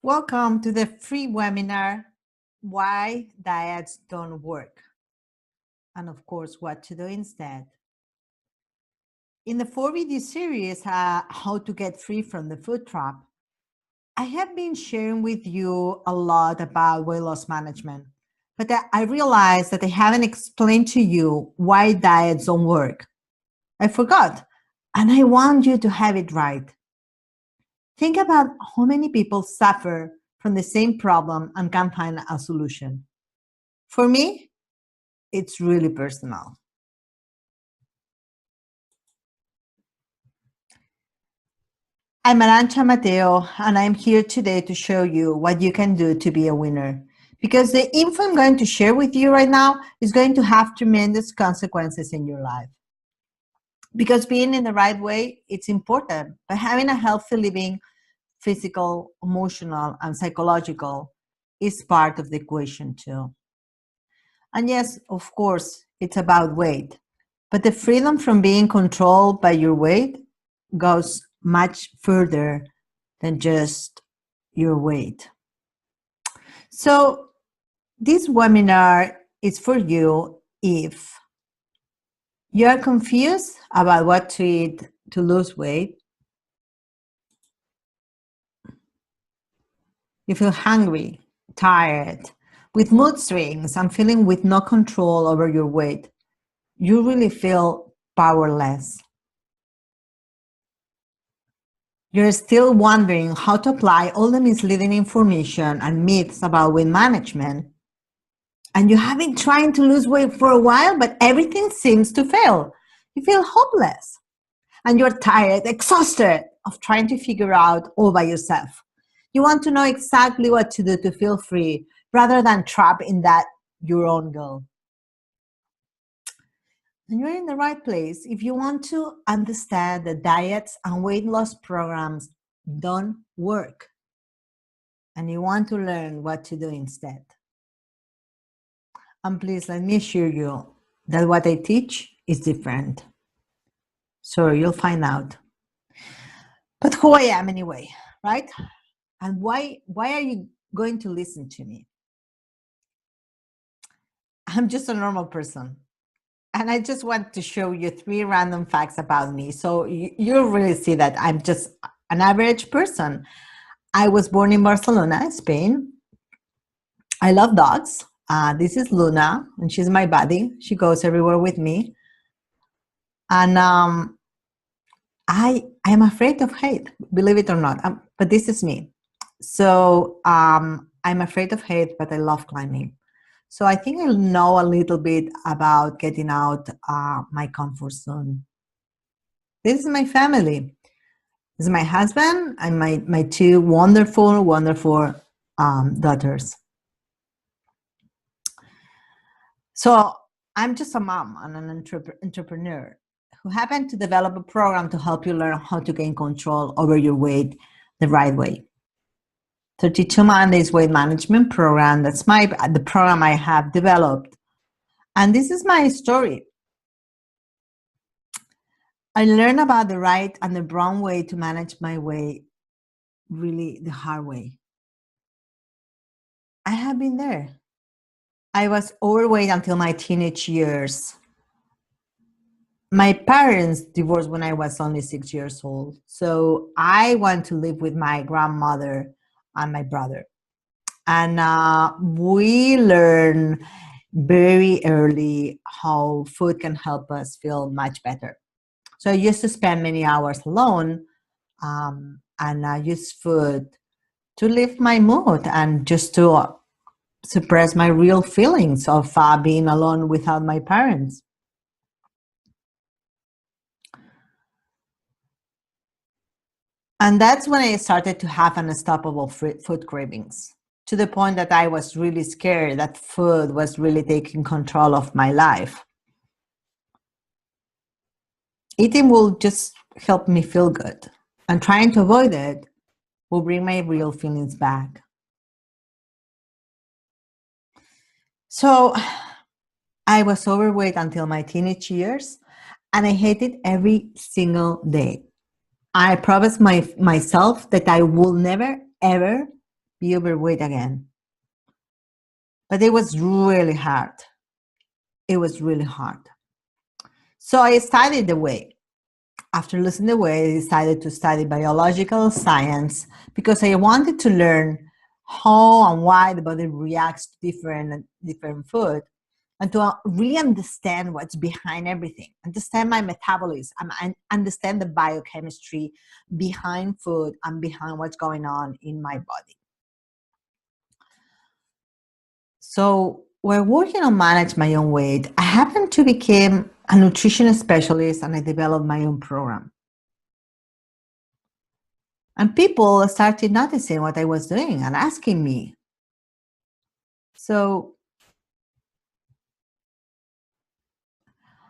Welcome to the free webinar, Why Diets Don't Work, and of course, what to do instead. In the 4-video series, How to Get Free from the Food Trap, I have been sharing with you a lot about weight loss management, but I realized that I haven't explained to you why diets don't work. I forgot, and I want you to have it right. Think about how many people suffer from the same problem and can't find a solution. For me, it's really personal. I'm Arancha Mateo, and I'm here today to show you what you can do to be a winner. Because the info I'm going to share with you right now is going to have tremendous consequences in your life. Because being in the right way, it's important. But having a healthy living, physical, emotional, and psychological, is part of the equation too. And yes, of course, it's about weight. But the freedom from being controlled by your weight goes much further than just your weight. So this webinar is for you if you are confused about what to eat to lose weight, you feel hungry, tired, with mood swings and feeling with no control over your weight, you really feel powerless. You're still wondering how to apply all the misleading information and myths about weight management. And you have been trying to lose weight for a while, but everything seems to fail. You feel hopeless. And you're tired, exhausted of trying to figure out all by yourself. You want to know exactly what to do to feel free rather than trapped in that your own goal. And you're in the right place if you want to understand that diets and weight loss programs don't work. And you want to learn what to do instead. And please let me assure you that what I teach is different. So you'll find out. But who I am anyway, right? And why are you going to listen to me? I'm just a normal person. And I just want to show you 3 random facts about me. So you'll really see that I'm just an average person. I was born in Barcelona, Spain. I love dogs. This is Luna, and she's my buddy. She goes everywhere with me. And I am afraid of height, believe it or not. But this is me. So I'm afraid of height, but I love climbing. So I think I know a little bit about getting out my comfort zone. This is my family. This is my husband and my 2 wonderful, wonderful daughters. So I'm just a mom and an entrepreneur who happened to develop a program to help you learn how to gain control over your weight the right way. 32 Mondays weight management program. That's the program I have developed. And this is my story. I learned about the right and the wrong way to manage my weight, really the hard way. I have been there. I was overweight until my teenage years. My parents divorced when I was only 6 years old. So I went to live with my grandmother and my brother. And we learn very early how food can help us feel much better. So I used to spend many hours alone and I use food to lift my mood and just to suppress my real feelings of being alone without my parents. And that's when I started to have unstoppable food cravings, to the point that I was really scared that food was really taking control of my life. Eating will just help me feel good, and trying to avoid it will bring my real feelings back. So I was overweight until my teenage years, and I hated every single day. I promised myself that I will never, ever be overweight again. But it was really hard. It was really hard. So I studied the way. After losing the weight, I decided to study biological science because I wanted to learn how and why the body reacts to different food, and to really understand what's behind everything, understand my metabolism, and understand the biochemistry behind food and behind what's going on in my body. So while working on manage my own weight, I happened to become a nutrition specialist, and I developed my own program. And people started noticing what I was doing and asking me. So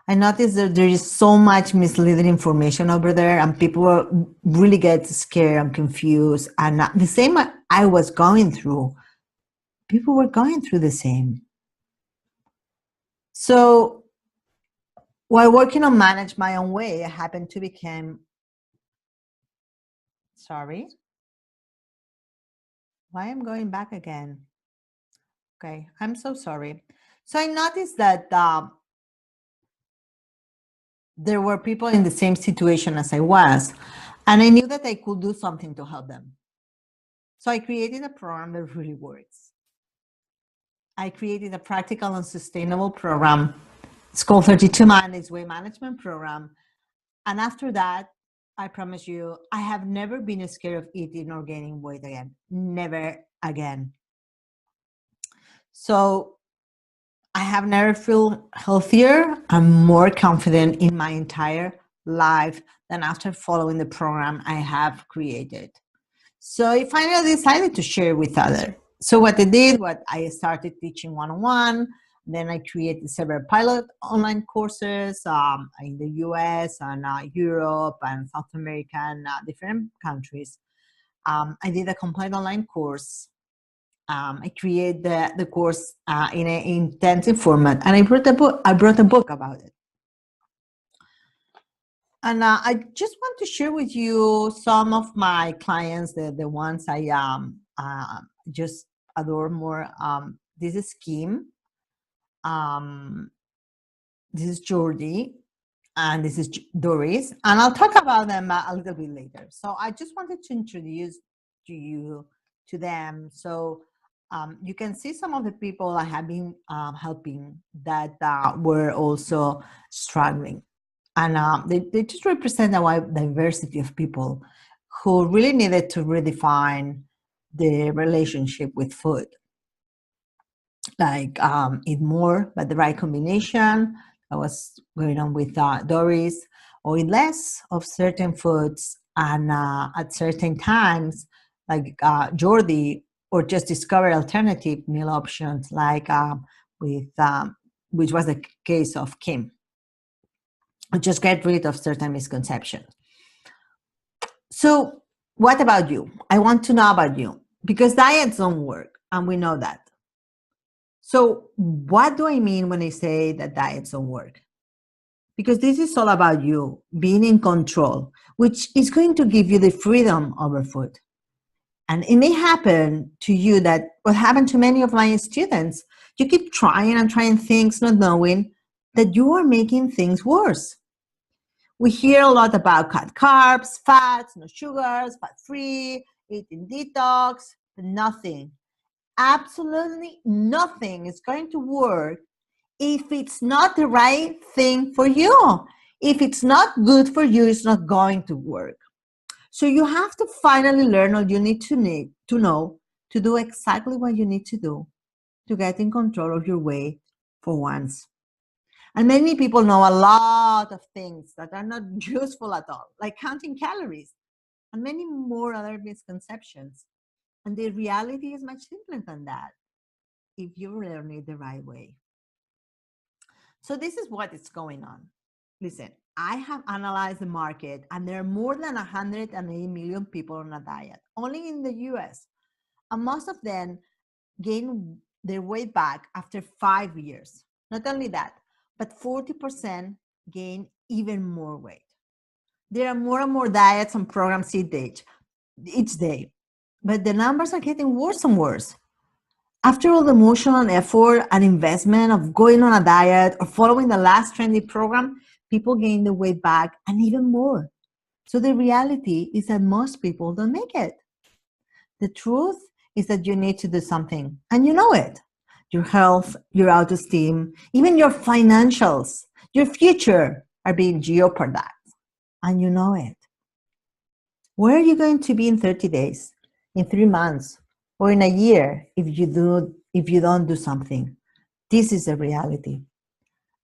I noticed that there is so much misleading information over there, and people really get scared and confused. And the same I was going through, people were going through the same. So while working on manage my own way, I happened to become, sorry, why I'm going back again? Okay, I'm so sorry. So I noticed that there were people in the same situation as I was, and I knew that I could do something to help them. So I created a program that really works. I created a practical and sustainable program. It's called 32 Mondays Weight Management Program. And after that, I promise you, I have never been scared of eating or gaining weight again. Never again. So I have never felt healthier and more confident in my entire life than after following the program I have created. So I finally decided to share with others. So what I started teaching one-on-one. Then I created several pilot online courses in the US and Europe and South America and different countries. I did a complete online course. I created the course in an intensive format, and I brought a book about it. And I just want to share with you some of my clients, the ones I just adore more. This is Kim. This is Jordi. And this is Doris. And I'll talk about them a little bit later. So I just wanted to introduce to them. So you can see some of the people I have been helping that were also struggling. And they just represent a wide diversity of people who really needed to redefine the relationship with food. Like eat more, but the right combination. I was going on with Doris, or eat less of certain foods and at certain times, like Jordi, or just discover alternative meal options, like which was the case of Kim. Just get rid of certain misconceptions. So what about you? I want to know about you, because diets don't work, and we know that. So what do I mean when I say that diets don't work? Because this is all about you being in control, which is going to give you the freedom over food. And it may happen to you that what happened to many of my students, you keep trying and trying things, not knowing that you are making things worse. We hear a lot about cut carbs, fats, no sugars, fat-free, eating detox, but nothing, absolutely nothing is going to work if it's not the right thing for you. If it's not good for you, it's not going to work. So you have to finally learn all you need to know to do exactly what you need to do to get in control of your weight for once. And many people know a lot of things that are not useful at all, like counting calories and many more other misconceptions. And the reality is much simpler than that if you learn it the right way. So this is what is going on. Listen, I have analyzed the market, and there are more than 180 million people on a diet, only in the US. And most of them gain their weight back after 5 years. Not only that, but 40% gain even more weight. There are more and more diets and programs each day. but the numbers are getting worse and worse. After all the emotional effort and investment of going on a diet or following the last trendy program, people gain the weight back and even more. So the reality is that most people don't make it. The truth is that you need to do something, and you know it. Your health, your autoesteem, even your financials, your future are being jeopardized, and you know it. Where are you going to be in 30 days, in 3 months, or in a year if you don't do something? This is the reality.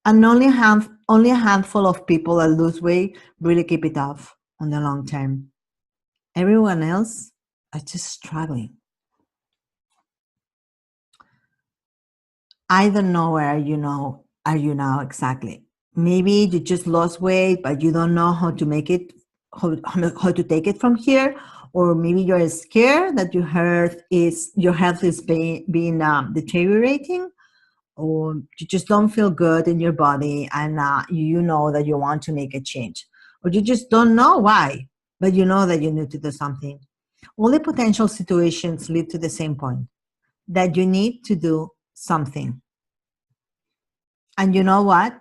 And only a handful of people that lose weight really keep it off on the long term. Everyone else are just struggling. I don't know where are you now exactly. Maybe you just lost weight, but you don't know how to make it, how to take it from here. Or maybe you're scared that your health is being deteriorating, or you just don't feel good in your body, and you know that you want to make a change, or you just don't know why, but you know that you need to do something. All the potential situations lead to the same point, that you need to do something. And you know what?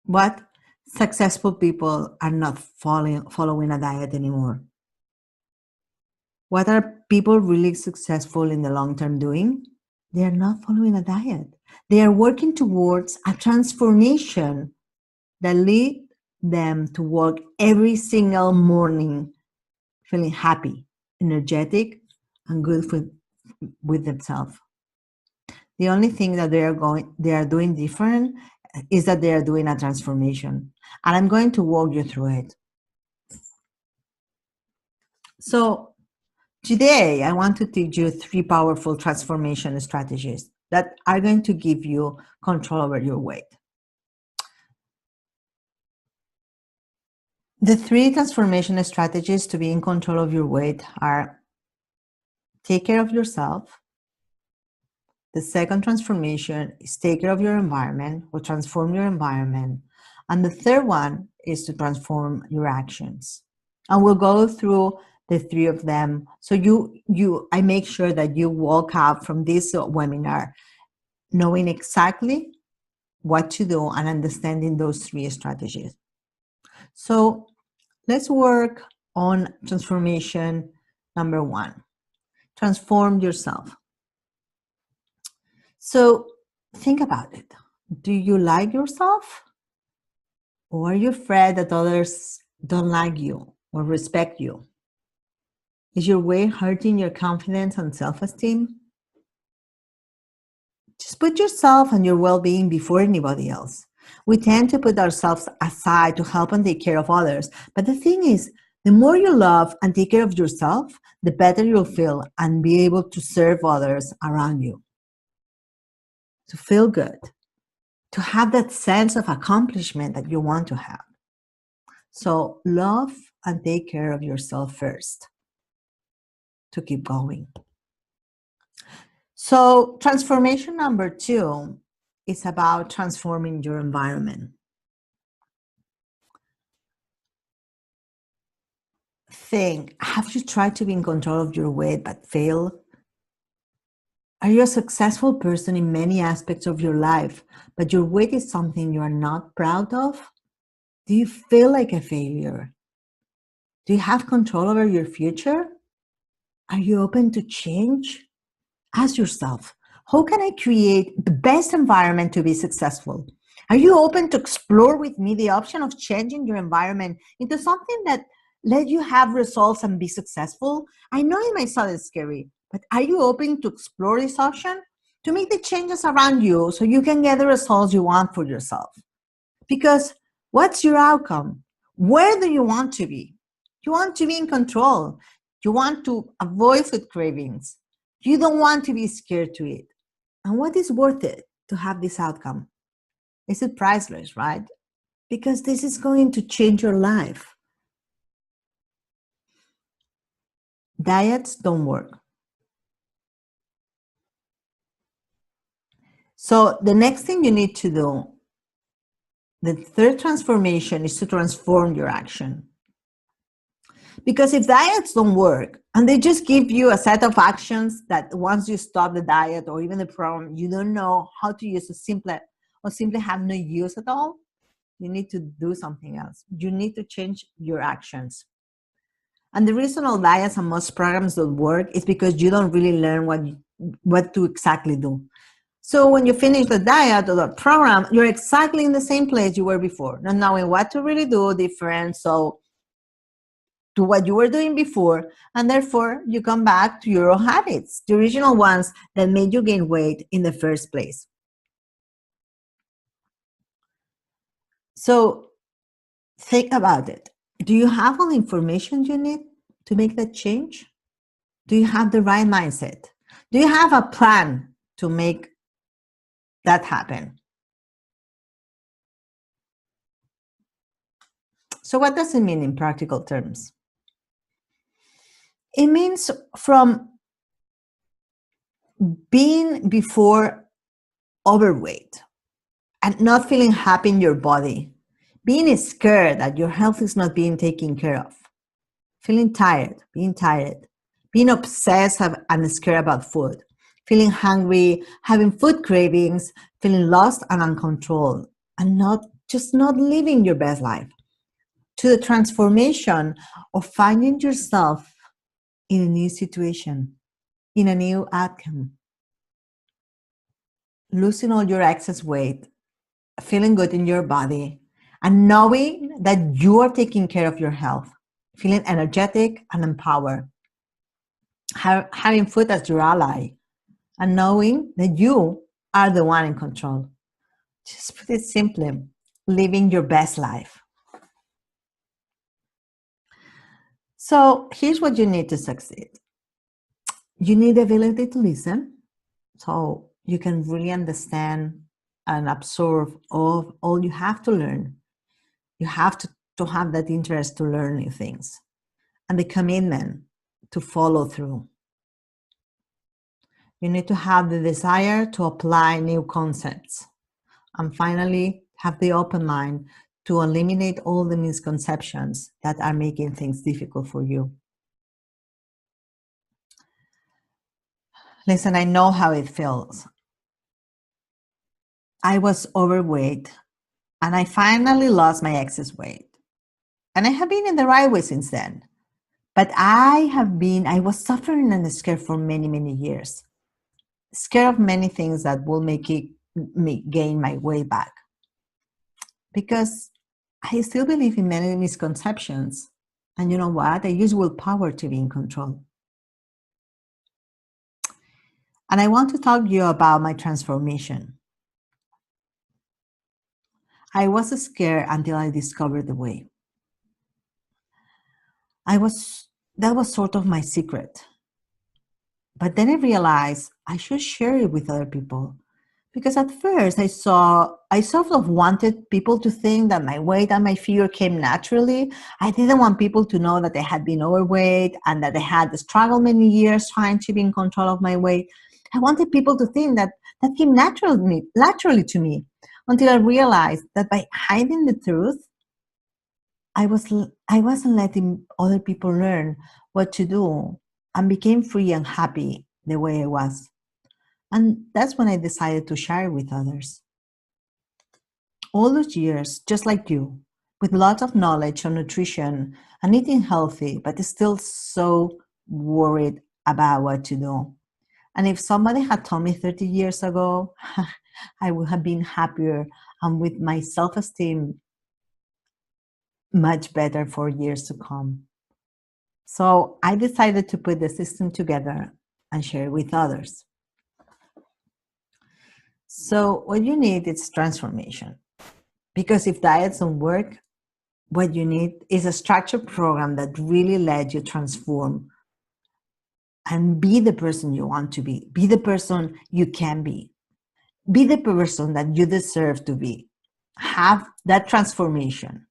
What successful people are not following a diet anymore. What are people really successful in the long term doing? They are not following a diet. They are working towards a transformation that lead them to work every single morning feeling happy, energetic, and good with themselves. The only thing that they are doing different is that they are doing a transformation. And I'm going to walk you through it. So today, I want to teach you 3 powerful transformation strategies that are going to give you control over your weight. The 3 transformation strategies to be in control of your weight are: take care of yourself. The second transformation is take care of your environment, or transform your environment. And the third one is to transform your actions. And we'll go through the 3 of them. So I make sure that you walk out from this webinar knowing exactly what to do and understanding those 3 strategies. So let's work on transformation number 1. Transform yourself. So think about it. Do you like yourself? Or are you afraid that others don't like you or respect you? Is your weight hurting your confidence and self-esteem? Just put yourself and your well-being before anybody else. We tend to put ourselves aside to help and take care of others. But the thing is, the more you love and take care of yourself, the better you'll feel and be able to serve others around you. To feel good, to have that sense of accomplishment that you want to have. So love and take care of yourself first to keep going. So transformation number 2 is about transforming your environment. Think, have you tried to be in control of your weight but failed? Are you a successful person in many aspects of your life, but your weight is something you are not proud of? Do you feel like a failure? Do you have control over your future? Are you open to change? Ask yourself, how can I create the best environment to be successful? Are you open to explore with me the option of changing your environment into something that let you have results and be successful? I know it might sound scary, but are you open to explore this option? To make the changes around you so you can get the results you want for yourself. Because what's your outcome? Where do you want to be? You want to be in control. You want to avoid food cravings. You don't want to be scared to eat. And what is worth it to have this outcome? Is it priceless, right? Because this is going to change your life. Diets don't work. So the next thing you need to do, the third transformation, is to transform your action. Because if diets don't work and they just give you a set of actions that once you stop the diet or even the program, you don't know how to use or simply have no use at all, you need to do something else. You need to change your actions. And the reason all diets and most programs don't work is because you don't really learn what to exactly do. So when you finish the diet or the program, you're exactly in the same place you were before, not knowing what to really do different. So to what you were doing before, and therefore you come back to your old habits, the original ones that made you gain weight in the first place. So think about it. Do you have all the information you need to make that change? Do you have the right mindset? Do you have a plan to make that happen? So what does it mean in practical terms? It means from being before overweight and not feeling happy in your body, being scared that your health is not being taken care of, feeling tired, being obsessed and scared about food, feeling hungry, having food cravings, feeling lost and uncontrolled, and not living your best life, to the transformation of finding yourself in a new situation, in a new outcome, losing all your excess weight, feeling good in your body, and knowing that you are taking care of your health, feeling energetic and empowered, having food as your ally, and knowing that you are the one in control. Just put it simply, living your best life. So here's what you need to succeed. You need the ability to listen, so you can really understand and absorb all you have to learn. You have to have that interest to learn new things and the commitment to follow through. You need to have the desire to apply new concepts. And finally, have the open mind to eliminate all the misconceptions that are making things difficult for you. Listen, I know how it feels. I was overweight and I finally lost my excess weight. And I have been in the right way since then. But I was suffering and scared for many, many years. Scared of many things that will make me gain my way back. Because I still believe in many misconceptions. And you know what? I use willpower to be in control. And I want to talk to you about my transformation. I was scared until I discovered the way. That was sort of my secret. But then I realized I should share it with other people. Because at first I sort of wanted people to think that my weight and my figure came naturally. I didn't want people to know that I had been overweight and that I had struggled many years trying to be in control of my weight. I wanted people to think that came naturally to me, until I realized that by hiding the truth, I wasn't letting other people learn what to do and became free and happy the way I was. And that's when I decided to share it with others. All those years, just like you, with lots of knowledge on nutrition and eating healthy, but still so worried about what to do. And if somebody had told me 30 years ago, I would have been happier and with my self-esteem much better for years to come. So I decided to put the system together and share it with others. So what you need is transformation. Because if diets don't work, what you need is a structured program that really lets you transform and be the person you want to be the person you can be the person that you deserve to be. Have that transformation.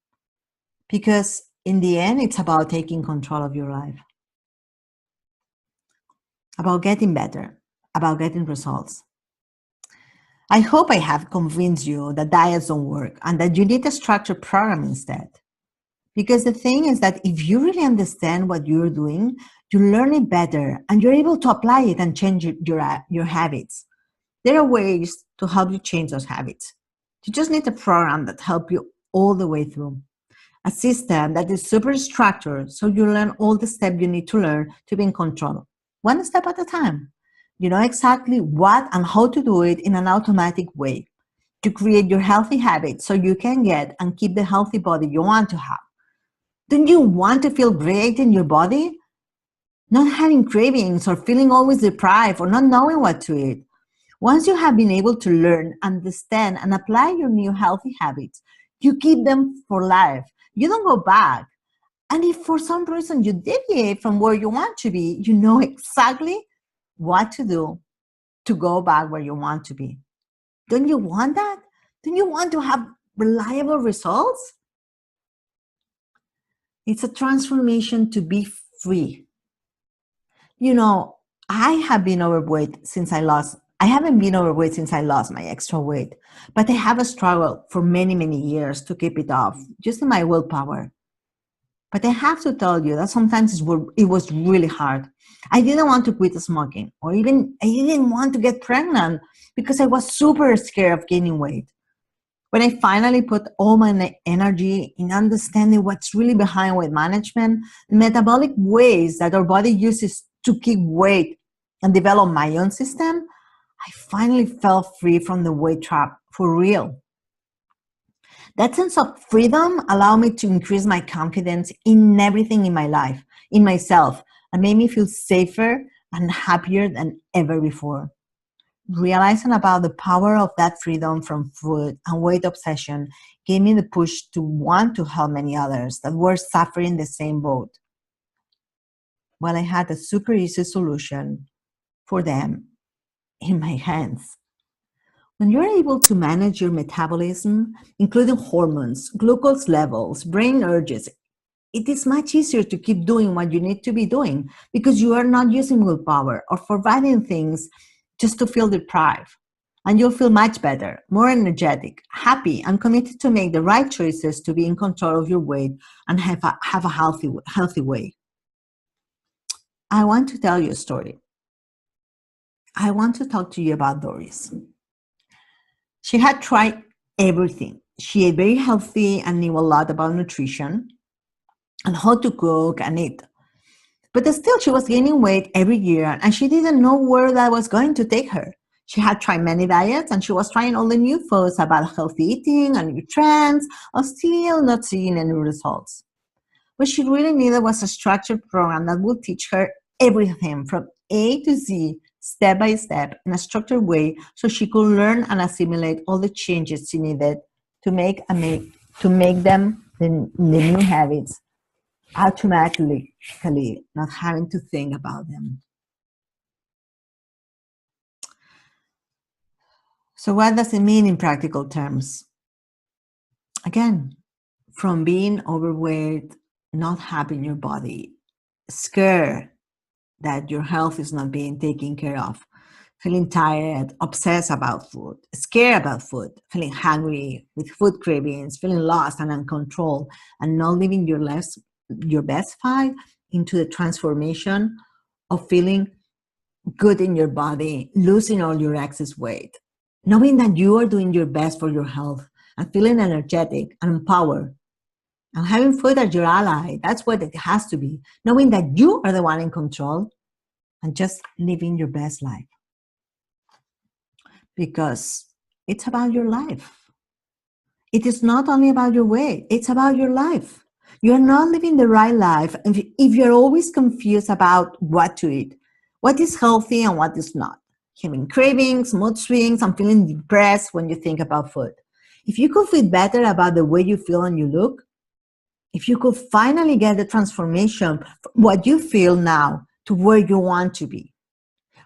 Because in the end, it's about taking control of your life, about getting better, about getting results. I hope I have convinced you that diets don't work and that you need a structured program instead. Because the thing is that if you really understand what you're doing, you learn it better and you're able to apply it and change your habits. There are ways to help you change those habits. You just need a program that helps you all the way through. A system that is super structured so you learn all the steps you need to learn to be in control, one step at a time. You know exactly what and how to do it in an automatic way to create your healthy habits so you can get and keep the healthy body you want to have. Don't you want to feel great in your body? Not having cravings or feeling always deprived or not knowing what to eat. Once you have been able to learn, understand, and apply your new healthy habits, you keep them for life. You don't go back. And if for some reason you deviate from where you want to be, you know exactly what to do to go back where you want to be. Don't you want that? Don't you want to have reliable results? It's a transformation to be free. You know, I haven't been overweight since I lost my extra weight, but I have a struggle for many, many years to keep it off, just in my willpower. But I have to tell you that sometimes it was really hard. I didn't want to quit smoking, or even I didn't want to get pregnant because I was super scared of gaining weight. When I finally put all my energy in understanding what's really behind weight management, the metabolic ways that our body uses to keep weight and develop my own system, I finally felt free from the weight trap for real. That sense of freedom allowed me to increase my confidence in everything in my life, in myself, and made me feel safer and happier than ever before. Realizing about the power of that freedom from food and weight obsession gave me the push to want to help many others that were suffering the same boat. Well, I had a super easy solution for them in my hands. When you're able to manage your metabolism, including hormones, glucose levels, brain urges, it is much easier to keep doing what you need to be doing because you are not using willpower or providing things just to feel deprived. And you'll feel much better, more energetic, happy, and committed to make the right choices to be in control of your weight and have a healthy way. I want to tell you a story. I want to talk to you about Doris. She had tried everything. She ate very healthy and knew a lot about nutrition and how to cook and eat. But still, she was gaining weight every year and she didn't know where that was going to take her. She had tried many diets and she was trying all the new foods about healthy eating and new trends, and still not seeing any results. What she really needed was a structured program that would teach her everything from A to Z, step by step, in a structured way, so she could learn and assimilate all the changes she needed to make them the new habits automatically, not having to think about them. So what does it mean in practical terms? Again, from being overweight, not having your body, scared that your health is not being taken care of, feeling tired, obsessed about food, scared about food, feeling hungry, with food cravings, feeling lost and uncontrolled, and not living your best fight into the transformation of feeling good in your body, losing all your excess weight, knowing that you are doing your best for your health and feeling energetic and empowered and having food as your ally. That's what it has to be, knowing that you are the one in control and just living your best life. Because it's about your life. It is not only about your weight, it's about your life. You're not living the right life if you're always confused about what to eat, what is healthy and what is not, having cravings, mood swings, and feeling depressed when you think about food. If you could feel better about the way you feel and you look, if you could finally get the transformation from what you feel now to where you want to be,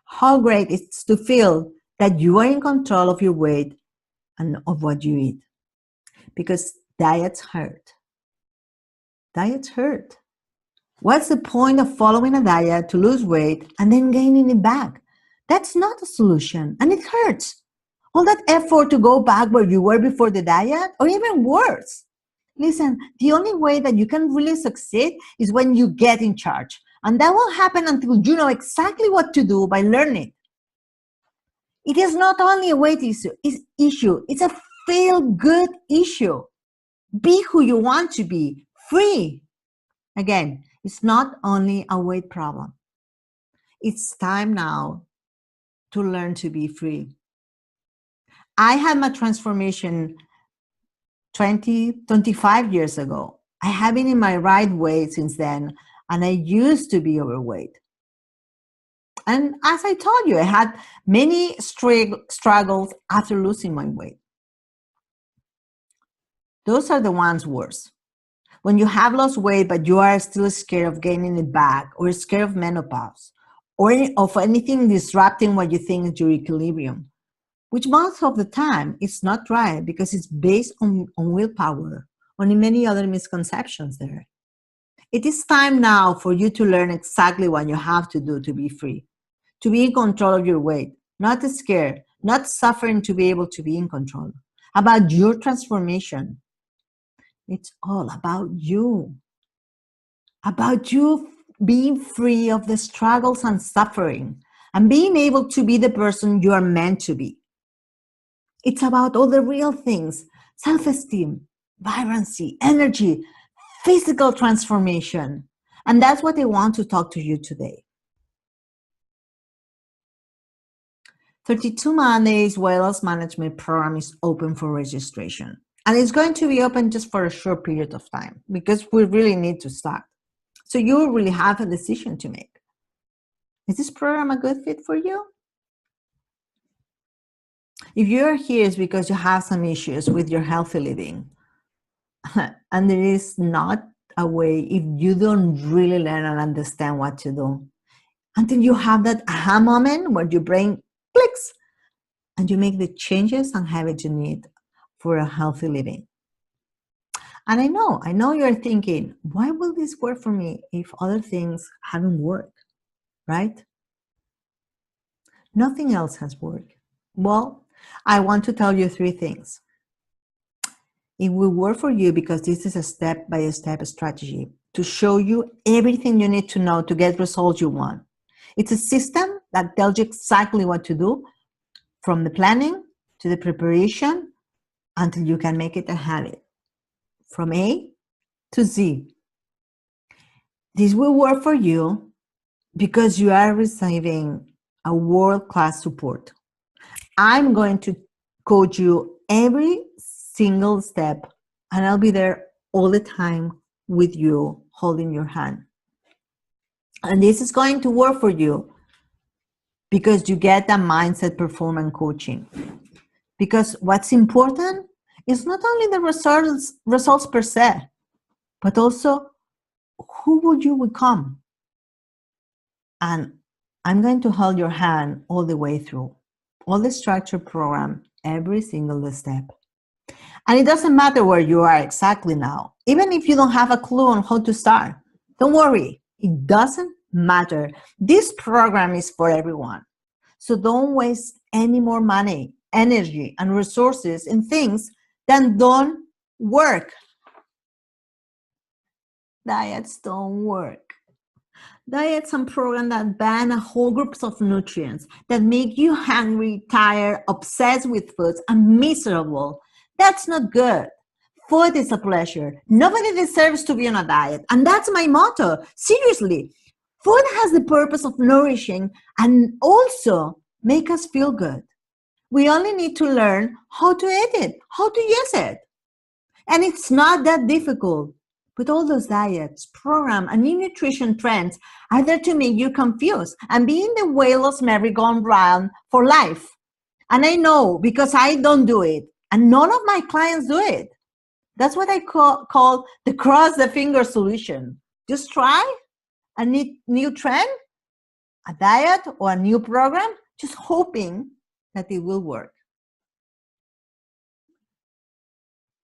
how great it is to feel that you are in control of your weight and of what you eat. Because diets hurt. Diets hurt. What's the point of following a diet to lose weight and then gaining it back? That's not a solution, and it hurts. All that effort to go back where you were before the diet, or even worse. Listen, the only way that you can really succeed is when you get in charge. And that will happen until you know exactly what to do by learning. It is not only a weight issue, it's a feel-good issue. Be who you want to be, free. Again, it's not only a weight problem. It's time now to learn to be free. I had my transformation 25 years ago. I have been in my right weight since then, and I used to be overweight. And as I told you, I had many struggles after losing my weight. Those are the ones worse. When you have lost weight, but you are still scared of gaining it back, or scared of menopause, or of anything disrupting what you think is your equilibrium, which most of the time is not right because it's based on willpower, on many other misconceptions there. It is time now for you to learn exactly what you have to do to be free, to be in control of your weight, not scared, not suffering, to be able to be in control. About your transformation. It's all about you being free of the struggles and suffering, and being able to be the person you are meant to be. It's about all the real things: self-esteem, vibrancy, energy, physical transformation. And that's what I want to talk to you today. 32 Mondays WLMP Management Program is open for registration. And it's going to be open just for a short period of time because we really need to start. So you really have a decision to make. Is this program a good fit for you? If you're here, it's because you have some issues with your healthy living. And there is not a way if you don't really learn and understand what to do. Until you have that aha moment where your brain clicks and you make the changes and habits you need for a healthy living. And I know you're thinking, why will this work for me if other things haven't worked, right? Nothing else has worked. Well, I want to tell you 3 things. It will work for you because this is a step-by-step strategy to show you everything you need to know to get results you want. It's a system that tells you exactly what to do, from the planning to the preparation, until you can make it a habit, from A to Z. This will work for you because you are receiving a world-class support. I'm going to coach you every single step, and I'll be there all the time with you, holding your hand. And this is going to work for you because you get that mindset performance coaching. Because what's important is not only the results per se, but also who would you become? And I'm going to hold your hand all the way through, all the structured program, every single step. And it doesn't matter where you are exactly now. Even if you don't have a clue on how to start, don't worry. It doesn't matter. This program is for everyone. So don't waste any more money, energy, and resources in things that don't work. Diets don't work. Diets and programs that ban a whole groups of nutrients, that make you hungry, tired, obsessed with foods, and miserable. That's not good. Food is a pleasure. Nobody deserves to be on a diet. And that's my motto. Seriously, food has the purpose of nourishing and also make us feel good. We only need to learn how to eat it, how to use it. And it's not that difficult. But all those diets, program, and new nutrition trends are there to make you confused and be in the whale's merry-go-round for life. And I know because I don't do it, and none of my clients do it. That's what I call the cross the finger solution. Just try a new trend, a diet, or a new program, just hoping that it will work.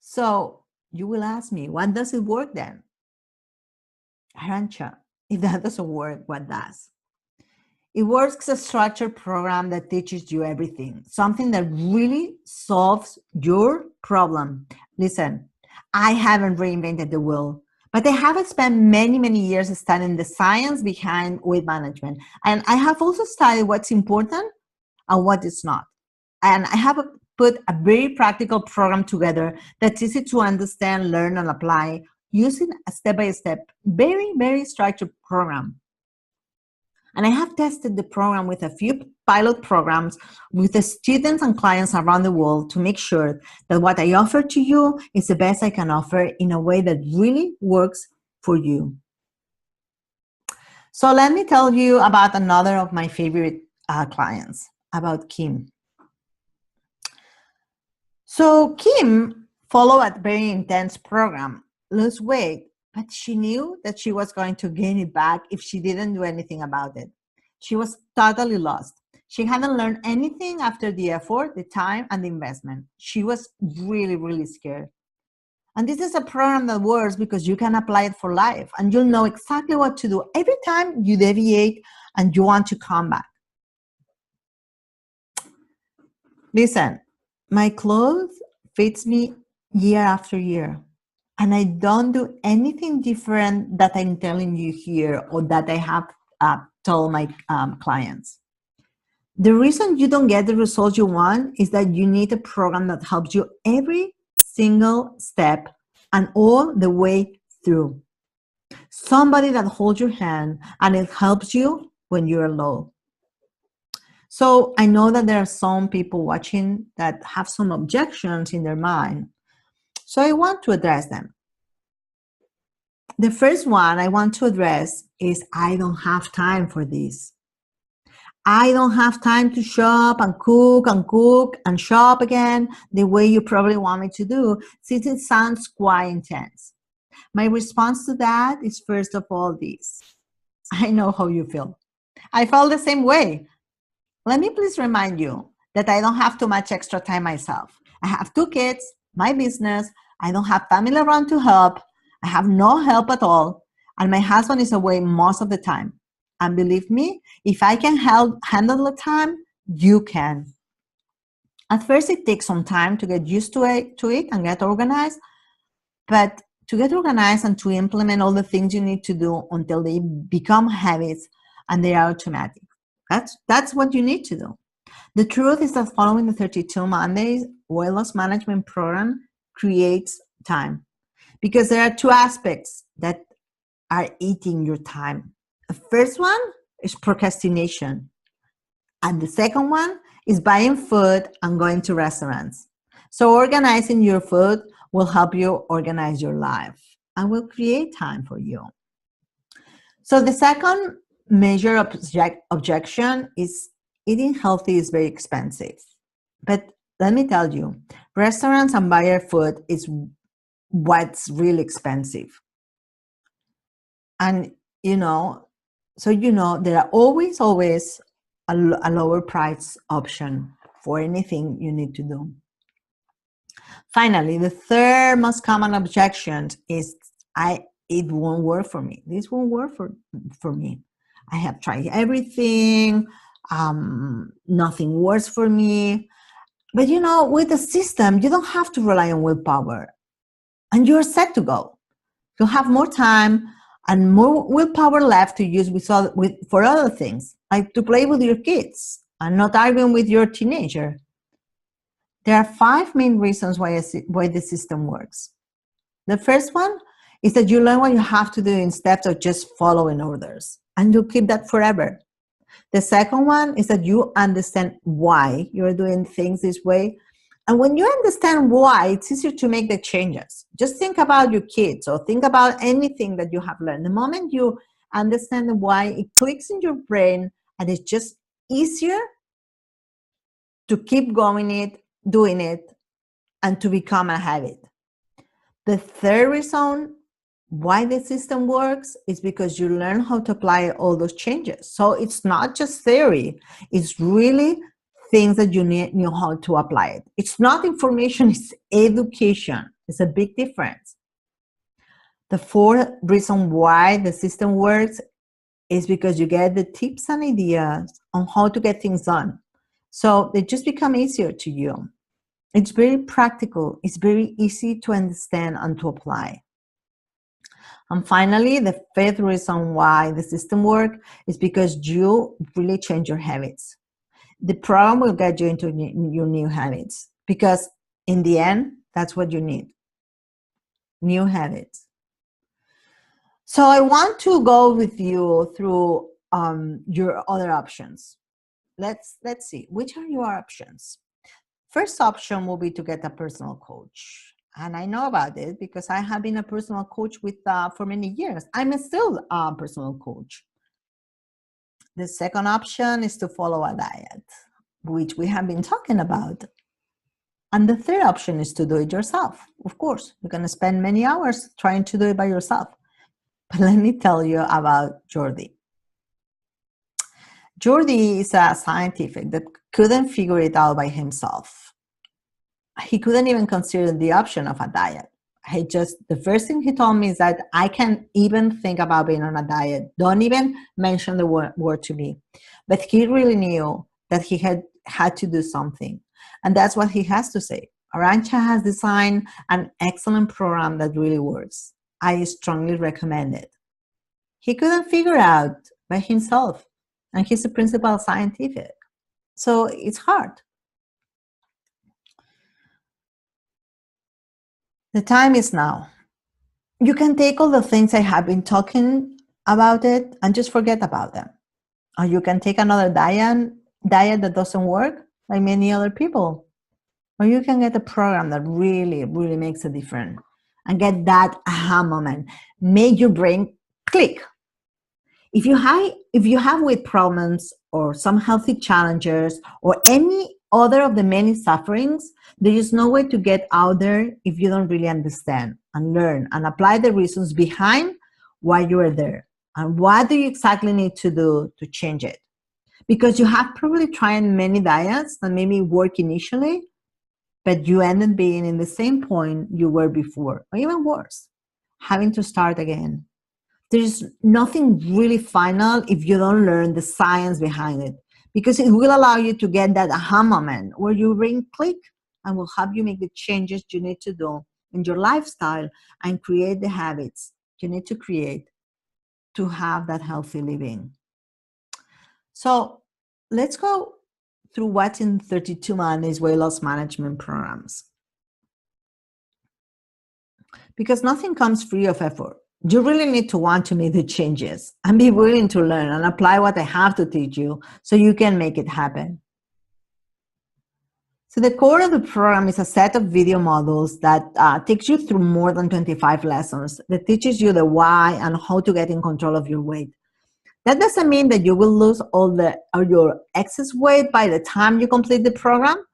So you will ask me, what does it work then? Arancha, if that doesn't work, what does? It works as a structured program that teaches you everything, something that really solves your problem. Listen, I haven't reinvented the wheel, but I have spent many, many years studying the science behind weight management. And I have also studied what's important and what is not. And I have put a very practical program together that's easy to understand, learn, and apply using a step-by-step, very, very structured program. And I have tested the program with a few pilot programs with the students and clients around the world to make sure that what I offer to you is the best I can offer in a way that really works for you. So let me tell you about another of my favorite clients, about Kim. So Kim followed a very intense program, lose weight, but she knew that she was going to gain it back if she didn't do anything about it. She was totally lost. She hadn't learned anything after the effort, the time, and the investment. She was really, really scared. And this is a program that works because you can apply it for life and you'll know exactly what to do every time you deviate and you want to come back. Listen, my clothes fits me year after year. And I don't do anything different that I'm telling you here or that I have told my clients. The reason you don't get the results you want is that you need a program that helps you every single step and all the way through. Somebody that holds your hand and it helps you when you're low. So I know that there are some people watching that have some objections in their mind. So I want to address them. The first one I want to address is I don't have time for this. I don't have time to shop and cook and shop again the way you probably want me to do, since it sounds quite intense. My response to that is, first of all, this. I know how you feel. I felt the same way. Let me please remind you that I don't have too much extra time myself. I have 2 kids, my business, I don't have family around to help, I have no help at all, and my husband is away most of the time. And believe me, if I can handle the time, you can. At first, it takes some time to get used to it and get organized. But to get organized and to implement all the things you need to do until they become habits and they are automatic. That's what you need to do. The truth is that following the 32 Mondays weight loss management program creates time, because there are 2 aspects that are eating your time. The first one is procrastination. And the second one is buying food and going to restaurants. So organizing your food will help you organize your life and will create time for you. So the second major objection is eating healthy is very expensive. But let me tell you, restaurants and buyer food is what's really expensive. And there are always a lower price option for anything you need to do. Finally, the third most common objection is it won't work for me. This won't work for me. I have tried everything. Nothing works for me. But with the system, you don't have to rely on willpower, and you're set to go. You'll have more time and more willpower left to use for other things, like to play with your kids and not arguing with your teenager. There are 5 main reasons why the system works. The first one is that you learn what you have to do in steps of just following orders, and you'll keep that forever. The second one is that you understand why you're doing things this way. And when you understand why, it's easier to make the changes. Just think about your kids or think about anything that you have learned. The moment you understand the why, it clicks in your brain and it's just easier to keep doing it, and to become a habit. The third reason why the system works is because you learn how to apply all those changes. So it's not just theory, it's really things that you know how to apply it. It's not information, it's education. It's a big difference. The fourth reason why the system works is because you get the tips and ideas on how to get things done. So they just become easier to you. It's very practical. It's very easy to understand and to apply. And finally, the fifth reason why the system works is because you really change your habits. The program will get you into your new habits, because in the end, that's what you need. New habits. So I want to go with you through your other options. Let's see, which are your options? First option will be to get a personal coach. And I know about it because I have been a personal coach for many years. I'm still a personal coach. The second option is to follow a diet, which we have been talking about. And the third option is to do it yourself. Of course, you're going to spend many hours trying to do it by yourself. But let me tell you about Jordi. Jordi is a scientific that couldn't figure it out by himself. He couldn't even consider the option of a diet. The first thing he told me is that I can't even think about being on a diet. Don't even mention the word to me. But he really knew that he had to do something. And that's what he has to say. Arantxa has designed an excellent program that really works. I strongly recommend it. He couldn't figure it out by himself. And he's a principal scientific. So it's hard. The time is now. You can take all the things I have been talking about it and just forget about them. Or you can take another diet that doesn't work like many other people. Or you can get a program that really, really makes a difference and get that aha moment. Make your brain click. If you have weight problems or some healthy challenges or any other of the many sufferings, there is no way to get out there if you don't really understand and learn and apply the reasons behind why you are there and what do you exactly need to do to change it. Because you have probably tried many diets that maybe work initially, but you end up being in the same point you were before, or even worse, having to start again. There's nothing really final if you don't learn the science behind it, because it will allow you to get that aha moment where your brain click and will help you make the changes you need to do in your lifestyle and create the habits you need to create to have that healthy living. So let's go through what's in 32 Mondays weight loss management programs. Because nothing comes free of effort. You really need to want to make the changes and be willing to learn and apply what I have to teach you so you can make it happen. So the core of the program is a set of video modules that takes you through more than 25 lessons that teaches you the why and how to get in control of your weight. That doesn't mean that you will lose all your excess weight by the time you complete the program,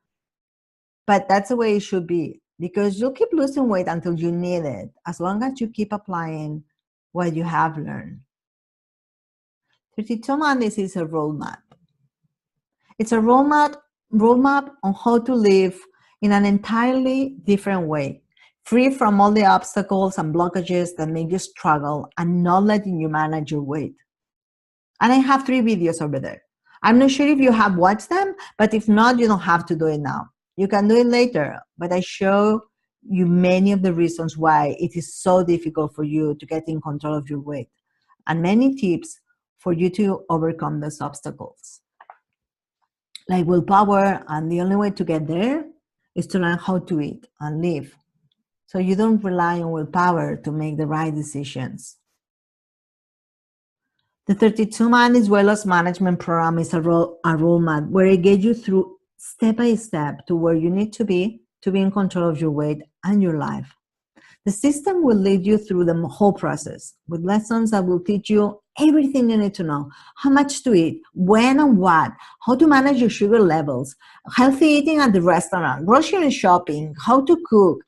but that's the way it should be, because you'll keep losing weight until you need it, as long as you keep applying what you have learned. 32 Mondays is a roadmap. It's a roadmap on how to live in an entirely different way, free from all the obstacles and blockages that make you struggle and not letting you manage your weight. And I have 3 videos over there. I'm not sure if you have watched them, but if not, you don't have to do it now. You can do it later, but I show you many of the reasons why it is so difficult for you to get in control of your weight, and many tips for you to overcome those obstacles. Like willpower, and the only way to get there is to learn how to eat and live, so you don't rely on willpower to make the right decisions. The 32 Mondays weight loss management program is a roadmap where it gets you through step by step to where you need to be in control of your weight and your life. The system will lead you through the whole process with lessons that will teach you everything you need to know: how much to eat, when and what, how to manage your sugar levels, healthy eating at the restaurant, grocery shopping, how to cook.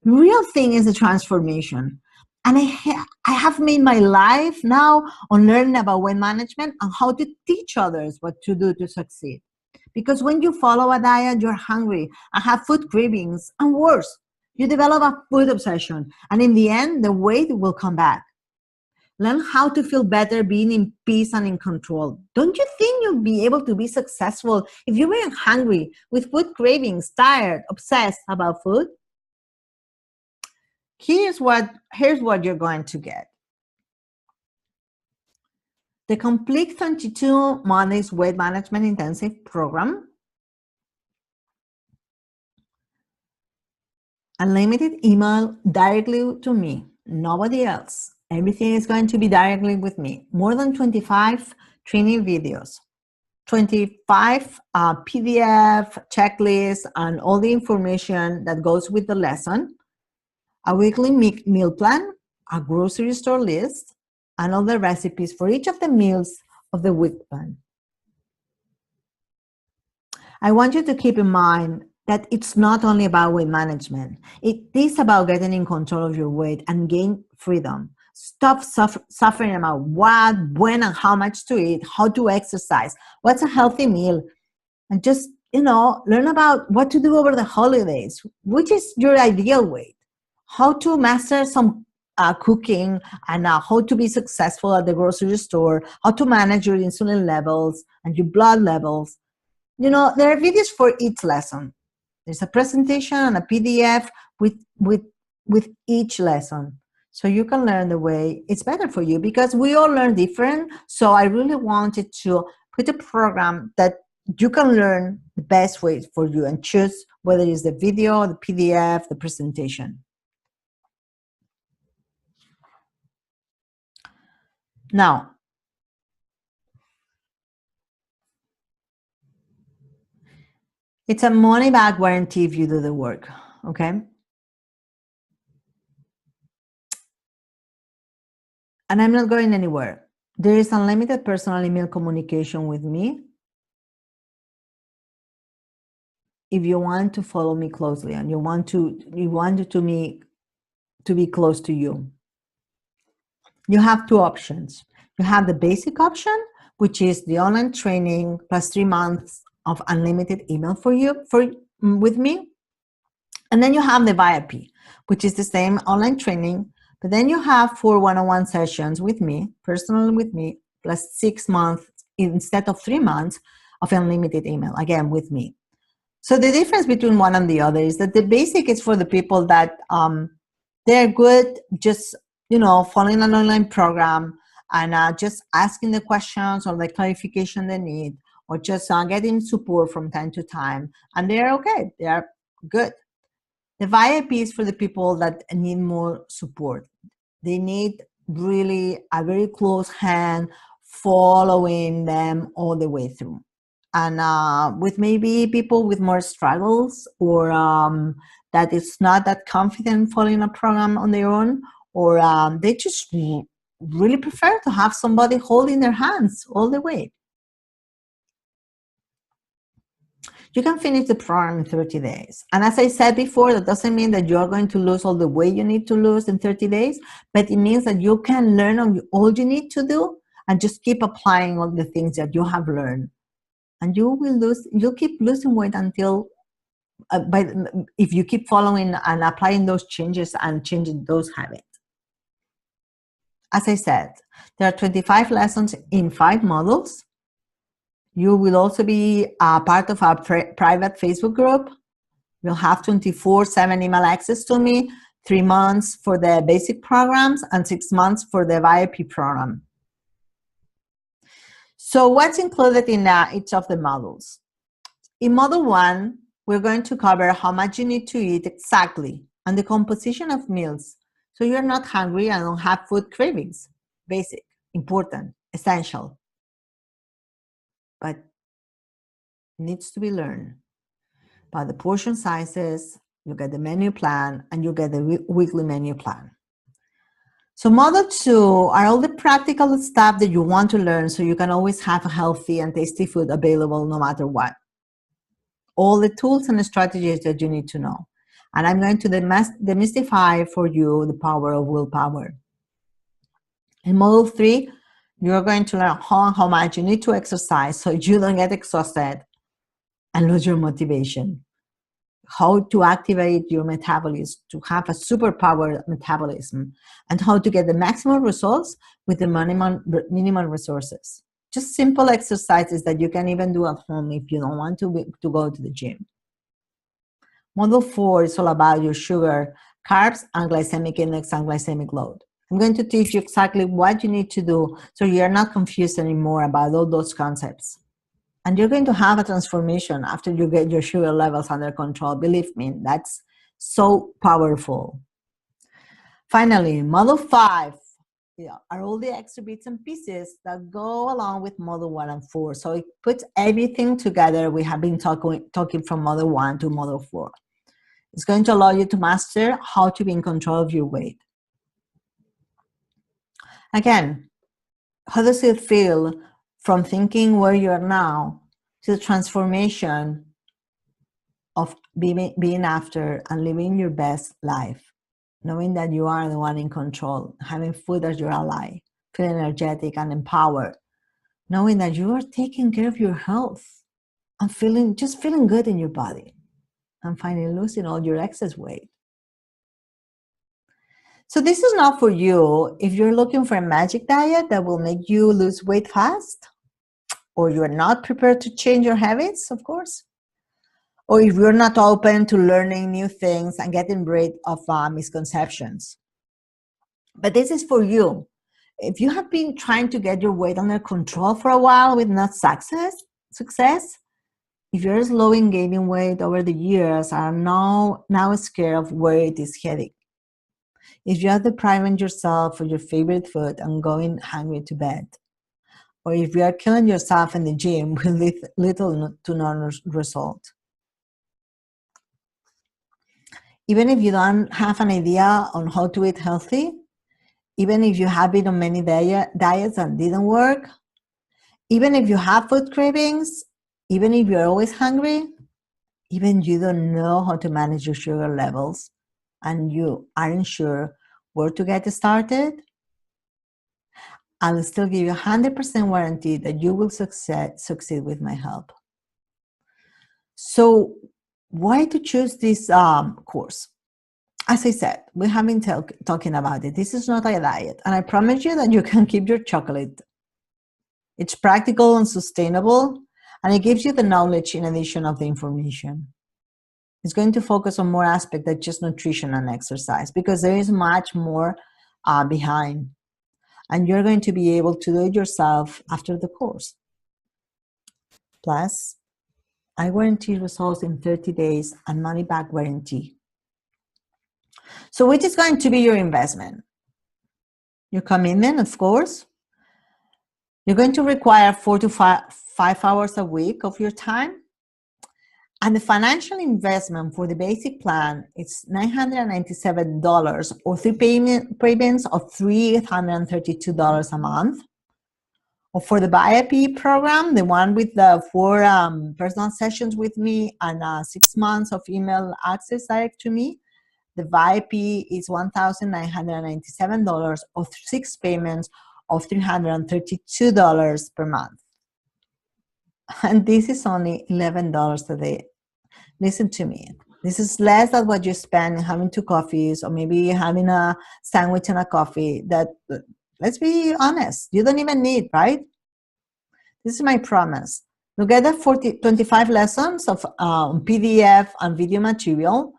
The real thing is the transformation. And I have made my life now on learning about weight management and how to teach others what to do to succeed. Because when you follow a diet, you're hungry and have food cravings, and worse, you develop a food obsession. And in the end, the weight will come back. Learn how to feel better being in peace and in control. Don't you think you'll be able to be successful if you weren't hungry, with food cravings, tired, obsessed about food? Here's what you're going to get. The complete 22 Mondays Weight Management Intensive Program, unlimited email directly to me, nobody else. Everything is going to be directly with me. More than 25 training videos, 25 PDF checklists, and all the information that goes with the lesson, a weekly meal plan, a grocery store list, and all the recipes for each of the meals of the week plan. I want you to keep in mind that it's not only about weight management. It is about getting in control of your weight and gain freedom. Stop suffering about what, when, and how much to eat, how to exercise, what's a healthy meal, and just, learn about what to do over the holidays, which is your ideal weight, how to master some cooking, and how to be successful at the grocery store, how to manage your insulin levels and your blood levels. There are videos for each lesson. There's a presentation and a PDF with each lesson. So you can learn the way it's better for you, because we all learn different. So I really wanted to put a program that you can learn the best way for you and choose whether it's the video, the PDF, the presentation. Now, it's a money back guarantee if you do the work, okay? And I'm not going anywhere. There is unlimited personal email communication with me if you want to follow me closely and you want me to be close to you. You have two options. You have the basic option, which is the online training plus 3 months of unlimited email with me. And then you have the VIP, which is the same online training, but then you have 4 one-on-one sessions with me, personally with me, plus 6 months instead of 3 months of unlimited email, again, with me. So the difference between one and the other is that the basic is for the people that they're good just, following an online program and just asking the questions or the clarification they need, or just getting support from time to time, and they're okay, they are good. The VIP is for the people that need more support. They need really a very close hand following them all the way through. And with maybe people with more struggles, or that is not that confident following a program on their own, or they just really prefer to have somebody holding their hands all the way. You can finish the program in 30 days. And as I said before, that doesn't mean that you're going to lose all the weight you need to lose in 30 days, but it means that you can learn all you need to do and just keep applying all the things that you have learned. And you'll keep losing weight until, if you keep following and applying those changes and changing those habits. As I said, there are 25 lessons in 5 modules. You will also be a part of our private Facebook group. You'll have 24/7 email access to me, 3 months for the basic programs and 6 months for the VIP program. So what's included in each of the modules? In module 1, we're going to cover how much you need to eat exactly and the composition of meals, so you're not hungry and don't have food cravings. Basic, important, essential, but needs to be learned. By the portion sizes, you get the menu plan, and you get the weekly menu plan. So module 2 are all the practical stuff that you want to learn so you can always have healthy and tasty food available no matter what. All the tools and strategies that you need to know. And I'm going to demystify for you the power of willpower. In module 3, you're going to learn how much you need to exercise so you don't get exhausted and lose your motivation. how to activate your metabolism to have a superpower metabolism, and how to get the maximum results with the minimum resources. Just simple exercises that you can even do at home if you don't want to go to the gym. Model 4 is all about your sugar, carbs, and glycemic index and glycemic load. I'm going to teach you exactly what you need to do so you're not confused anymore about all those concepts. And you're going to have a transformation after you get your sugar levels under control. Believe me, that's so powerful. Finally, Model 5 are all the extra bits and pieces that go along with Model 1 and 4. So it puts everything together. We have been talking from Model 1 to Model 4. It's going to allow you to master how to be in control of your weight. Again, how does it feel from thinking where you are now to the transformation of being after and living your best life, knowing that you are the one in control, having food as your ally, feeling energetic and empowered, knowing that you are taking care of your health and just feeling good in your body, and finally losing all your excess weight. So this is not for you if you're looking for a magic diet that will make you lose weight fast, or you're not prepared to change your habits, of course, or if you're not open to learning new things and getting rid of misconceptions. But this is for you. If you have been trying to get your weight under control for a while with not success, if you're slowly gaining weight over the years and are now scared of where it is heading, if you are depriving yourself of your favorite food and going hungry to bed, or if you are killing yourself in the gym with little to no result. Even if you don't have an idea on how to eat healthy, even if you have been on many diets and didn't work, even if you have food cravings, even if you're always hungry, even you don't know how to manage your sugar levels and you aren't sure where to get started, I'll still give you 100% warranty that you will succeed with my help. So why to choose this course? As I said, we have been talking about it. This is not a diet, and I promise you that you can keep your chocolate. It's practical and sustainable, and it gives you the knowledge in addition of the information. It's going to focus on more aspects than just nutrition and exercise, because there is much more behind, and you're going to be able to do it yourself after the course. Plus, I guarantee results in 30 days and money back guarantee. So which is going to be your investment? Your commitment, of course. You're going to require 4 to 5 hours a week of your time. And the financial investment for the basic plan is $997 or 3 payments of $332 a month. Or for the VIP program, the one with the 4 personal sessions with me and 6 months of email access direct to me, the VIP is $1,997 or 6 payments of $332 per month. And this is only $11 a day. Listen to me. This is less than what you spend having 2 coffees or maybe having a sandwich and a coffee that, let's be honest, you don't even need, right? This is my promise. You get the 25 lessons of PDF and video material.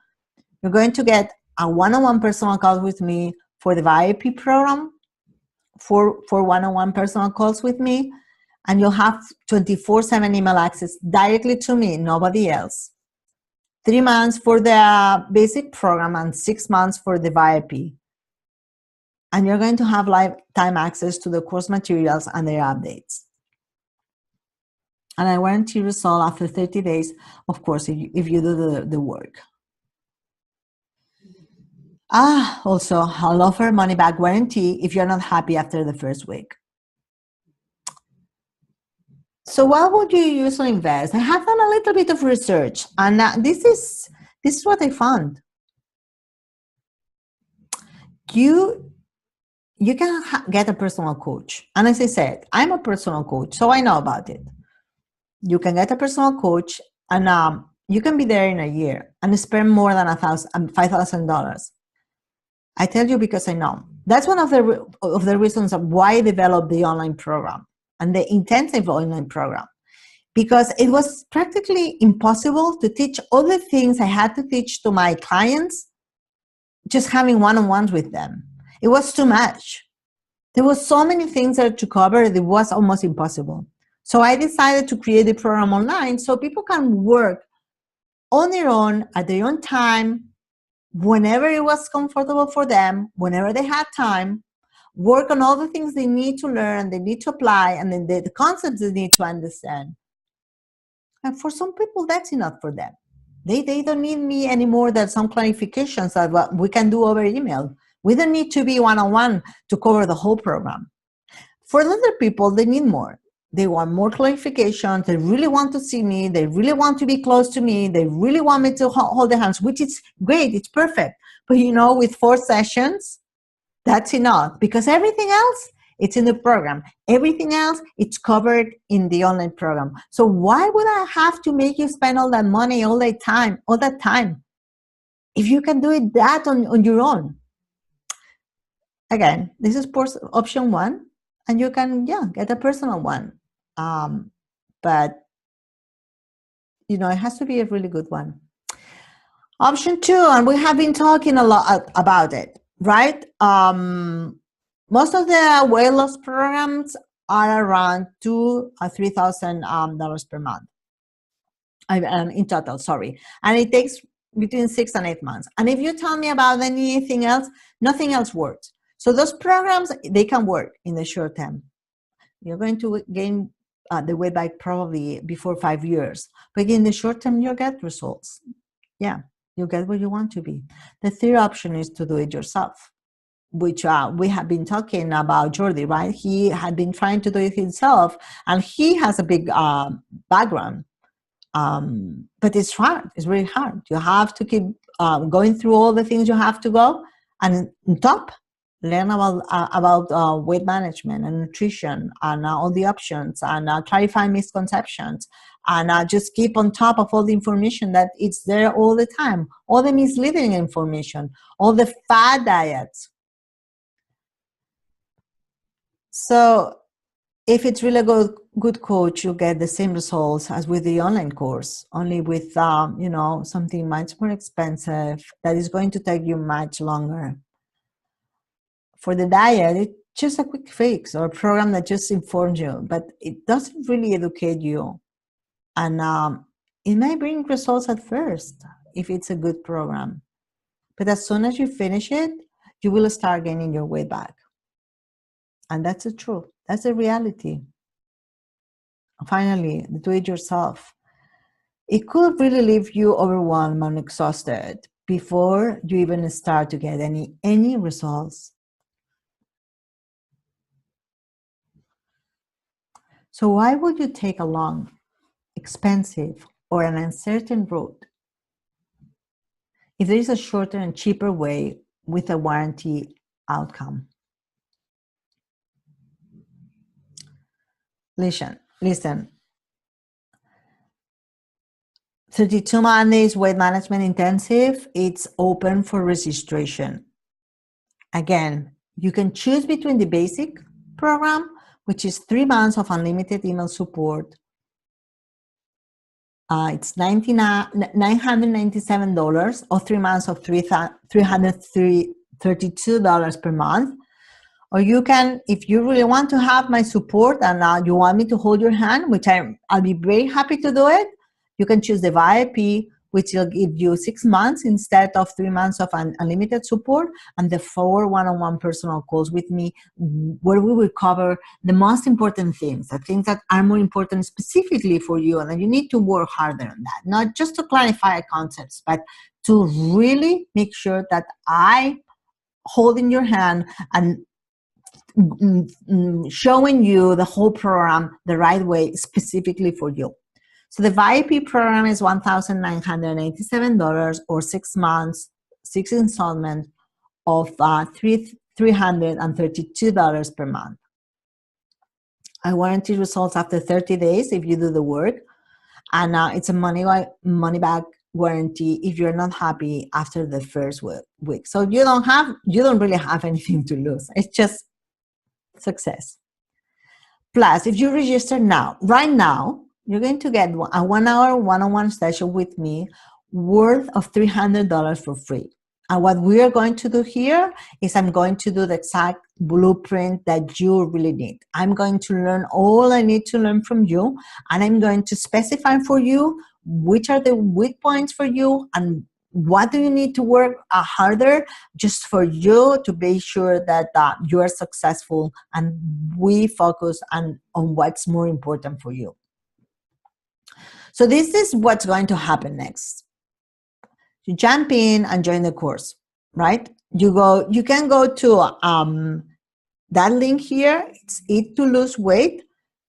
You're going to get a one-on-one personal call with me for the VIP program, for one-on-one personal calls with me, and you'll have 24/7 email access directly to me, nobody else. 3 months for the basic program and 6 months for the VIP. And you're going to have lifetime access to the course materials and their updates. And I guarantee result after 30 days, of course, if you do the work. Also, I'll offer money back guarantee if you're not happy after the first week. So what would you usually invest? I have done a little bit of research, and this is what I found. You can get a personal coach. And as I said, I'm a personal coach, so I know about it. You can get a personal coach, and you can be there in a year and spend more than $5,000. I tell you because I know. That's one of the reasons of why I developed the online program and the intensive online program, because it was practically impossible to teach all the things I had to teach to my clients just having one-on-ones with them. It was too much. There was so many things that to cover, it was almost impossible. So I decided to create the program online so people can work on their own, at their own time, whenever it was comfortable for them, whenever they had time, work on all the things they need to learn, they need to apply, and then the concepts they need to understand. And for some people, that's enough for them. They don't need me anymore than some clarifications that what we can do over email. We don't need to be one-on-one to cover the whole program. For other people, they need more. They want more clarifications. They really want to see me. They really want to be close to me. They really want me to hold their hands, which is great. It's perfect. But you know, with 4 sessions, that's enough, because everything else, it's in the program. Everything else, it's covered in the online program. So why would I have to make you spend all that money, all that time, if you can do it that on your own? Again, this is option 1, and you can, get a personal one. But, you know, it has to be a really good one. Option 2, and we have been talking a lot about it, right? Most of the weight loss programs are around $2,000 or $3,000 per month in total, sorry. And it takes between 6 and 8 months. And if you tell me about anything else, nothing else works. So those programs, they can work in the short term. You're going to gain the weight back probably before 5 years. But in the short term, you'll get results. Yeah, you'll get where you want to be. The third option is to do it yourself, which we have been talking about Jordi, right? He had been trying to do it himself, and he has a big background. But it's hard. It's really hard. You have to keep going through all the things you have to go, and on top, learn about weight management and nutrition and all the options, and clarify misconceptions, and just keep on top of all the information that it's there all the time, all the misleading information, all the fad diets. So if it's really a good coach, you'll get the same results as with the online course, only with you know, something much more expensive that is going to take you much longer. For the diet, it's just a quick fix or a program that just informs you, but it doesn't really educate you. And it may bring results at first if it's a good program. But as soon as you finish it, you will start gaining your weight back. And that's the truth. That's the reality. Finally, do it yourself. It could really leave you overwhelmed and exhausted before you even start to get any results. So why would you take a long, expensive, or an uncertain route if there is a shorter and cheaper way with a warranty outcome? Listen. 32 Mondays Weight Management Intensive, it's open for registration. Again, you can choose between the basic program, which is 3 months of unlimited email support. It's $997, or 3 months of $332 per month. Or you can, if you really want to have my support and you want me to hold your hand, which I'll be very happy to do it, you can choose the VIP, which will give you 6 months instead of 3 months of unlimited support, and the 4 one-on-one personal calls with me, where we will cover the most important things, the things that are more important specifically for you, and you need to work harder on that, not just to clarify concepts, but to really make sure that I hold in your hand and showing you the whole program the right way specifically for you. So the VIP program is $1,987, or 6 months, 6 installments of $332 per month. I warranty results after 30 days if you do the work. And it's a money back guarantee if you're not happy after the first week. So you don't really have anything to lose. It's just success. Plus, if you register now, right now, you're going to get a 1 hour one-on-one session with me worth of $300 for free. And what we are going to do here is I'm going to do the exact blueprint that you really need. I'm going to learn all I need to learn from you, and I'm going to specify for you which are the weak points for you and what do you need to work harder just for you to be sure that you are successful, and we focus on what's more important for you. So this is what's going to happen next. You jump in and join the course, right? You can go to that link here. It's Eat to Lose Weight.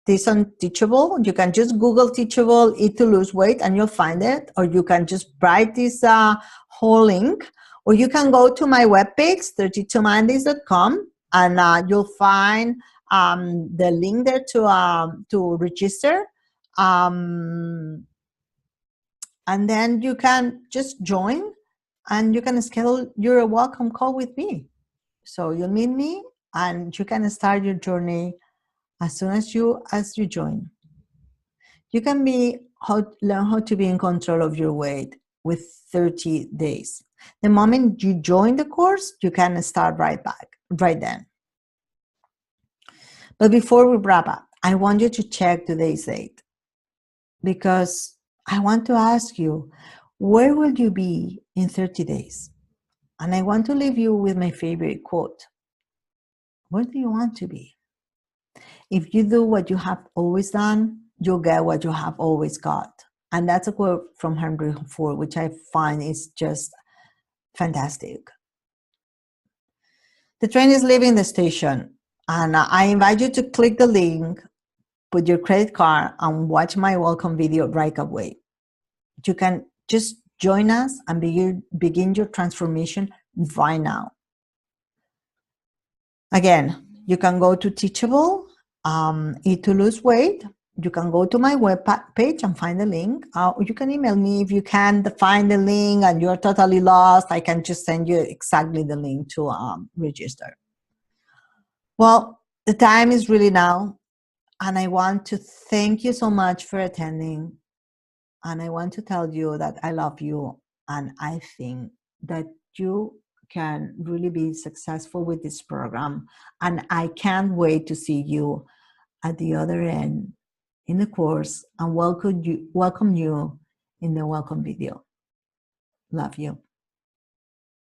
This on Teachable. You can just Google Teachable, Eat to Lose Weight, and you'll find it. Or you can just write this whole link. Or you can go to my webpage, 32mondays.com, and you'll find the link there to register. And then you can just join, and you can schedule your welcome call with me. So you'll meet me, and you can start your journey as soon as you join. You can learn how to be in control of your weight with 30 days. The moment you join the course, you can start right then. But before we wrap up, I want you to check today's date, because I want to ask you, where will you be in 30 days? And I want to leave you with my favorite quote. Where do you want to be? If you do what you have always done, you'll get what you have always got. And that's a quote from Henry Ford, which I find is just fantastic. The train is leaving the station, and I invite you to click the link, put your credit card, and watch my welcome video right away. You can just join us and begin your transformation right now. Again, you can go to Teachable, Eat to Lose Weight. You can go to my web page and find the link. Or you can email me if you can't find the link and you're totally lost. I can just send you exactly the link to register. Well, the time is really now, and I want to thank you so much for attending. And I want to tell you that I love you, and I think that you can really be successful with this program. And I can't wait to see you at the other end in the course and welcome you in the welcome video. Love you.